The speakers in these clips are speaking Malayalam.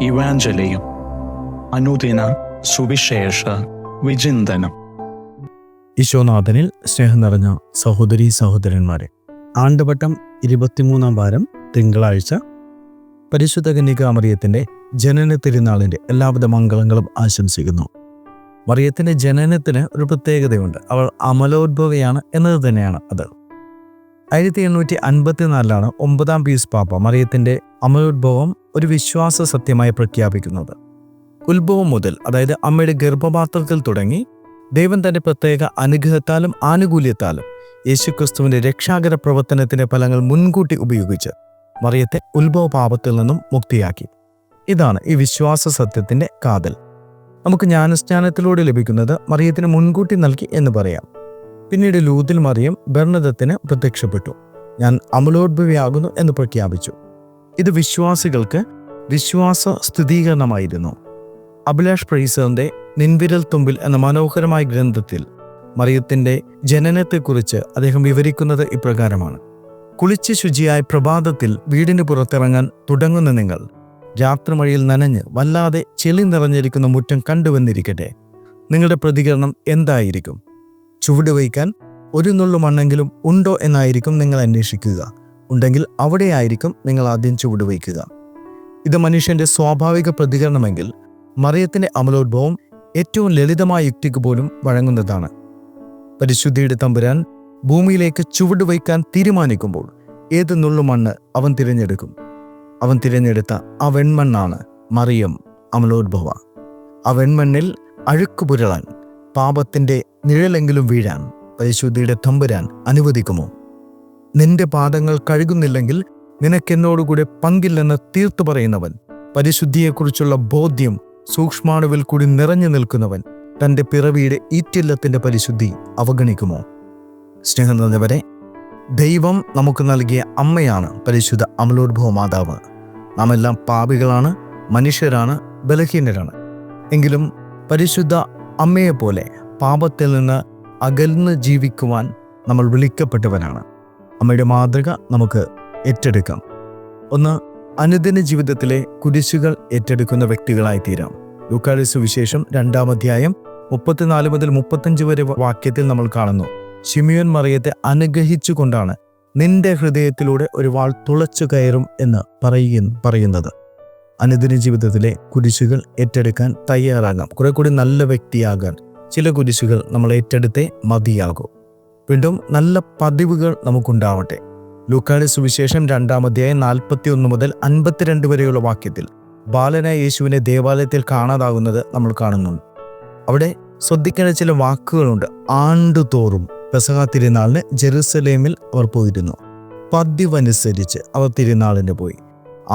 ഇവാഞ്ചലിയും അനുദിന സുവിശേഷ വിചിന്തനം. ഈശോനാഥനിൽ സ്നേഹം നിറഞ്ഞ സഹോദരീ സഹോദരന്മാരെ, ആണ്ടുവട്ടം 23-ാം വാരം തിങ്കളാഴ്ച പരിശുദ്ധ കന്യകാമറിയത്തിൻ്റെ ജനന തിരുനാളിൻ്റെ എല്ലാവിധ മംഗളങ്ങളും ആശംസിക്കുന്നു. മറിയത്തിൻ്റെ ജനനത്തിന് ഒരു പ്രത്യേകതയുണ്ട്. അവൾ അമലോദ്ഭവയാണ് എന്നത് തന്നെയാണ് അത്. 1854 9-ാം പീസ് പാപ്പ മറിയത്തിൻ്റെ അമലോദ്ഭവം ഒരു വിശ്വാസ സത്യമായി പ്രഖ്യാപിക്കുന്നത്. ഉത്ഭവം മുതൽ, അതായത് അമ്മയുടെ ഗർഭപാത്രത്തിൽ തുടങ്ങി, ദൈവം തൻ്റെ പ്രത്യേക അനുഗ്രഹത്താലും ആനുകൂല്യത്താലും യേശുക്രിസ്തുവിൻ്റെ രക്ഷാകര പ്രവർത്തനത്തിൻ്റെ ഫലങ്ങൾ മുൻകൂട്ടി ഉപയോഗിച്ച് മറിയത്തെ ഉത്ഭവ പാപത്തിൽ നിന്നും മുക്തിയാക്കി. ഇതാണ് ഈ വിശ്വാസ സത്യത്തിൻ്റെ കാതൽ. നമുക്ക് ജ്ഞാനസ്നാനത്തിലൂടെ ലഭിക്കുന്നത് മറിയത്തിന് മുൻകൂട്ടി നൽകി എന്ന് പറയാം. പിന്നീട് ലൂദിൽ മറിയം ബർണദത്തിന് പ്രത്യക്ഷപ്പെട്ടു. ഞാൻ അമലോദ്ഭവിയാകുന്നു എന്ന് പ്രഖ്യാപിച്ചു. ഇത് വിശ്വാസികൾക്ക് വിശ്വാസ സ്ഥിരീകരണമായിരുന്നു. അഭിലാഷ് പ്രൈസറിന്റെ നിൻവിരൽ തുമ്പിൽ എന്ന മനോഹരമായ ഗ്രന്ഥത്തിൽ മറിയത്തിന്റെ ജനനത്തെക്കുറിച്ച് അദ്ദേഹം വിവരിക്കുന്നത് ഇപ്രകാരമാണ്: കുളിച്ച് ശുചിയായ പ്രഭാതത്തിൽ വീടിന് പുറത്തിറങ്ങാൻ തുടങ്ങുന്ന നിങ്ങൾ രാത്രിമഴയിൽ നനഞ്ഞ് വല്ലാതെ ചെളി നിറഞ്ഞിരിക്കുന്ന മുറ്റം കണ്ടുവന്നിരിക്കട്ടെ. നിങ്ങളുടെ പ്രതികരണം എന്തായിരിക്കും? ചുവടുവയ്ക്കാൻ ഒരു നുള്ളു മണ്ണെങ്കിലും ഉണ്ടോ എന്നായിരിക്കും നിങ്ങൾ അന്വേഷിക്കുക. ഉണ്ടെങ്കിൽ അവിടെയായിരിക്കും നിങ്ങൾ ആദ്യം ചുവടുവയ്ക്കുക. ഇത് മനുഷ്യന്റെ സ്വാഭാവിക പ്രതികരണമെങ്കിൽ മറിയത്തിന്റെ അമലോദ്ഭവം ഏറ്റവും ലളിതമായ യുക്തിക്ക് പോലും വഴങ്ങുന്നതാണ്. പരിശുദ്ധിയുടെ തമ്പുരാൻ ഭൂമിയിലേക്ക് ചുവടുവയ്ക്കാൻ തീരുമാനിക്കുമ്പോൾ ഏത് നുള്ളു മണ്ണ് അവൻ തിരഞ്ഞെടുക്കും? അവൻ തിരഞ്ഞെടുത്ത ആ വെൺമണ്ണാണ് മറിയം അമലോദ്ഭവ. ആ വെൺമണ്ണിൽ അഴുക്ക് പുരളാൻ, പാപത്തിന്റെ നിഴലെങ്കിലും വീഴാൻ പരിശുദ്ധിയുടെ തമ്പുരാൻ അനുവദിക്കുമോ? നിന്റെ പാദങ്ങൾ കഴുകുന്നില്ലെങ്കിൽ നിനക്കെന്നോടുകൂടെ പങ്കില്ലെന്ന് തീർത്തു പറയുന്നവൻ, പരിശുദ്ധിയെക്കുറിച്ചുള്ള ബോധ്യം സൂക്ഷ്മാണുവിൽ കൂടി നിറഞ്ഞു നിൽക്കുന്നവൻ തൻ്റെ പിറവിയുടെ ഈറ്റില്ലത്തിൻ്റെ പരിശുദ്ധി അവഗണിക്കുമോ? സ്നേഹം നിറഞ്ഞവരെ, ദൈവം നമുക്ക് നൽകിയ അമ്മയാണ് പരിശുദ്ധ അമലോദ്ഭവ മാതാവ്. നാം എല്ലാം പാപികളാണ്, മനുഷ്യരാണ്, ബലഹീനരാണ്. എങ്കിലും പരിശുദ്ധ അമ്മയെപ്പോലെ പാപത്തിൽ നിന്ന് അകന്ന് ജീവിക്കുവാൻ നമ്മൾ വിളിക്കപ്പെട്ടവരാണ്. അമ്മയുടെ മാതൃക നമുക്ക് ഏറ്റെടുക്കാം. ഒന്ന്, അനുദിന ജീവിതത്തിലെ കുരിശുകൾ ഏറ്റെടുക്കുന്ന വ്യക്തികളായി തീരാം. ലൂക്കായുടെ സുവിശേഷം 2-ാം അധ്യായം 34 മുതൽ 35 വരെ വാക്യത്തിൽ നമ്മൾ കാണുന്നു: ശിമിയോൻ മറിയത്തെ അനുഗ്രഹിച്ചുകൊണ്ടാണ് നിന്റെ ഹൃദയത്തിലൂടെ ഒരു വാൾ തുളച്ചു കയറും എന്ന് പറയുന്നത്. അനുദിന ജീവിതത്തിലെ കുരിശുകൾ ഏറ്റെടുക്കാൻ തയ്യാറാകാം. കുറെ കൂടി നല്ല വ്യക്തിയാകാൻ ചില കുരിശുകൾ നമ്മൾ ഏറ്റെടുത്തേ മതിയാകൂ. വീണ്ടും നല്ല പതിവുകൾ നമുക്കുണ്ടാവട്ടെ. ലൂക്കായുടെ സുവിശേഷം 2-ാം അധ്യായം 41 മുതൽ 52 വരെയുള്ള വാക്യത്തിൽ ബാലനായ യേശുവിനെ ദേവാലയത്തിൽ കാണാതാകുന്നത് നമ്മൾ കാണുന്നുണ്ട്. അവിടെ ശ്രദ്ധിക്കേണ്ട ചില വാക്കുകളുണ്ട്. ആണ്ടുതോറും പെസഹ തിരുനാളിന് ജെറുസലേമിൽ അവർ പോയിരുന്നു. പതിവനുസരിച്ച് അവർ തിരുനാളിന് പോയി.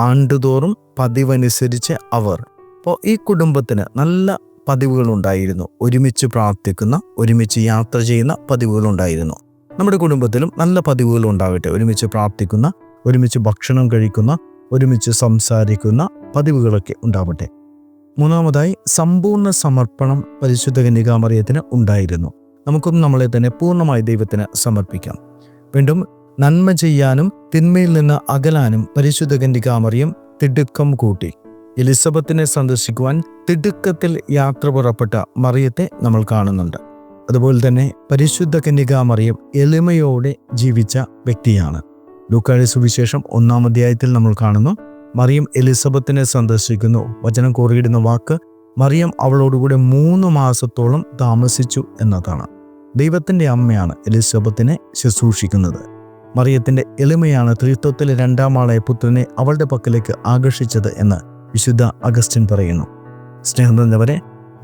ആണ്ടുതോറും പതിവനുസരിച്ച് അവർ. അപ്പോൾ ഈ കുടുംബത്തിന് നല്ല പതിവുകളുണ്ടായിരുന്നു. ഒരുമിച്ച് പ്രാർത്ഥിക്കുന്ന, ഒരുമിച്ച് യാത്ര ചെയ്യുന്ന പതിവുകളുണ്ടായിരുന്നു. നമ്മുടെ കുടുംബത്തിലും നല്ല പതിവുകൾ ഉണ്ടാവട്ടെ. ഒരുമിച്ച് പ്രാർത്ഥിക്കുന്ന, ഒരുമിച്ച് ഭക്ഷണം കഴിക്കുന്ന, ഒരുമിച്ച് സംസാരിക്കുന്ന പതിവുകളൊക്കെ ഉണ്ടാവട്ടെ. മൂന്നാമതായി, സമ്പൂർണ്ണ സമർപ്പണം പരിശുദ്ധ കന്യകാമറിയത്തിന് ഉണ്ടായിരുന്നു. നമുക്കും നമ്മളെ തന്നെ പൂർണ്ണമായി ദൈവത്തിന് സമർപ്പിക്കാം. വീണ്ടും, നന്മ ചെയ്യാനും തിന്മയിൽ നിന്ന് അകലാനും പരിശുദ്ധ കന്യകാമറിയം തിടുക്കം കൂട്ടി. എലിസബത്തിനെ സന്ദർശിക്കുവാൻ തിടുക്കത്തിൽ യാത്ര പുറപ്പെട്ട മറിയത്തെ നമ്മൾ കാണുന്നുണ്ട്. അതുപോലെ തന്നെ പരിശുദ്ധ കന്യകാമറിയം എളിമയോടെ ജീവിച്ച വ്യക്തിയാണ്. ലൂക്കായുടെ സുവിശേഷം 1-ാം അധ്യായത്തിൽ നമ്മൾ കാണുന്നു, മറിയം എലിസബത്തിനെ സന്ദർശിക്കുന്നു. വചനം കോറിയിടുന്ന വാക്ക് മറിയം അവളോടുകൂടെ 3 മാസത്തോളം താമസിച്ചു എന്നതാണ്. ദൈവത്തിൻ്റെ അമ്മയാണ് എലിസബത്തിനെ ശുശ്രൂഷിക്കുന്നത്. മറിയത്തിൻ്റെ എളിമയാണ് ത്രിത്വത്തിലെ 2-ാം ആളായ പുത്രനെ അവളുടെ പക്കലേക്ക് ആകർഷിച്ചത് എന്ന് വിശുദ്ധ അഗസ്റ്റിൻ പറയുന്നു. സ്നേഹം നിറഞ്ഞവരെ,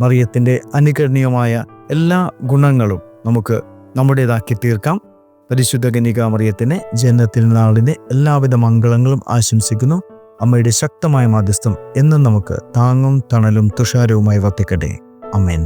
മറിയത്തിൻ്റെ അനുകരണീയമായ എല്ലാ ഗുണങ്ങളും നമുക്ക് നമ്മുടേതാക്കി തീർക്കാം. പരിശുദ്ധ കന്യകാമറിയത്തിൻ്റെ ജനനത്തിരുനാളിൻ്റെ എല്ലാവിധ മംഗളങ്ങളും ആശംസിക്കുന്നു. അമ്മയുടെ ശക്തമായ മാധ്യസ്ഥം എന്നും നമുക്ക് താങ്ങും തണലും തുഷാരവുമായി വർത്തിക്കട്ടെ. ആമേൻ.